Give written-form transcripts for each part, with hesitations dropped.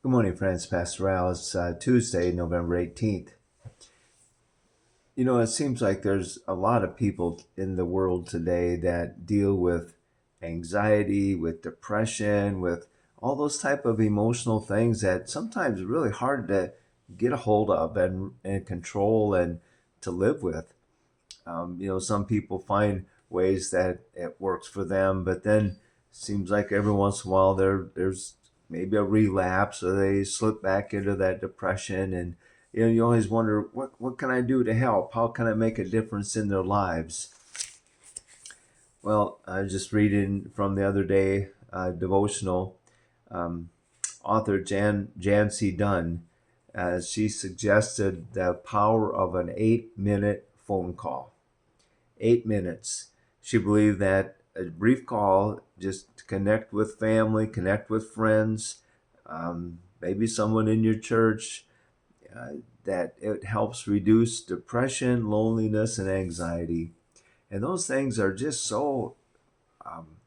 Good morning, friends. Pastor Al. It's Tuesday, November 18th. It seems like there's a lot of people in the world today that deal with anxiety, with depression, with all those type of emotional things that sometimes are really hard to get a hold of and control and to live with. Some people find ways that it works for them, but then seems like every once in a while there's maybe a relapse or they slip back into that depression. And you always wonder, what can I do to help? How can I make a difference in their lives? Well, I was just reading from the other day, devotional, um, author Jancy Dunn. She suggested the power of an 8-minute phone call. 8 minutes. She believed that a brief call, just to connect with family, connect with friends, maybe someone in your church, that it helps reduce depression, loneliness, and anxiety. And those things are just so um,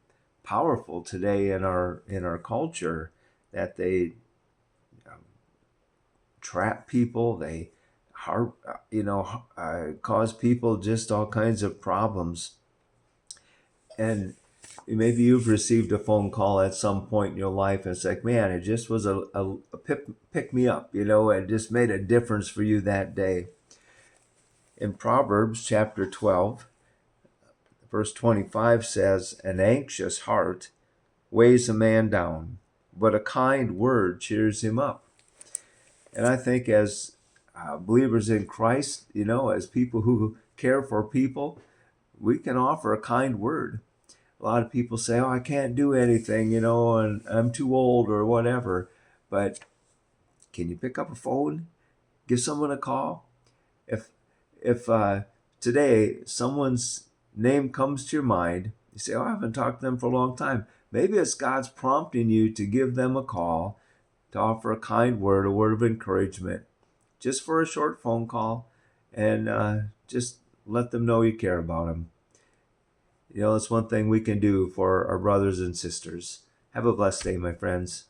powerful today in our culture that they um, trap people. They cause people just all kinds of problems. And maybe you've received a phone call at some point in your life, and it's like, man, it just was a pick me up, and just made a difference for you that day. In Proverbs chapter 12, verse 25 says, an anxious heart weighs a man down, but a kind word cheers him up. And I think as believers in Christ, as people who care for people, we can offer a kind word. A lot of people say, oh, I can't do anything, and I'm too old or whatever. But can you pick up a phone, give someone a call? If today someone's name comes to your mind, you say, oh, I haven't talked to them for a long time. Maybe it's God's prompting you to give them a call, to offer a kind word, a word of encouragement, just for a short phone call, and just let them know you care about them. That's one thing we can do for our brothers and sisters. Have a blessed day, my friends.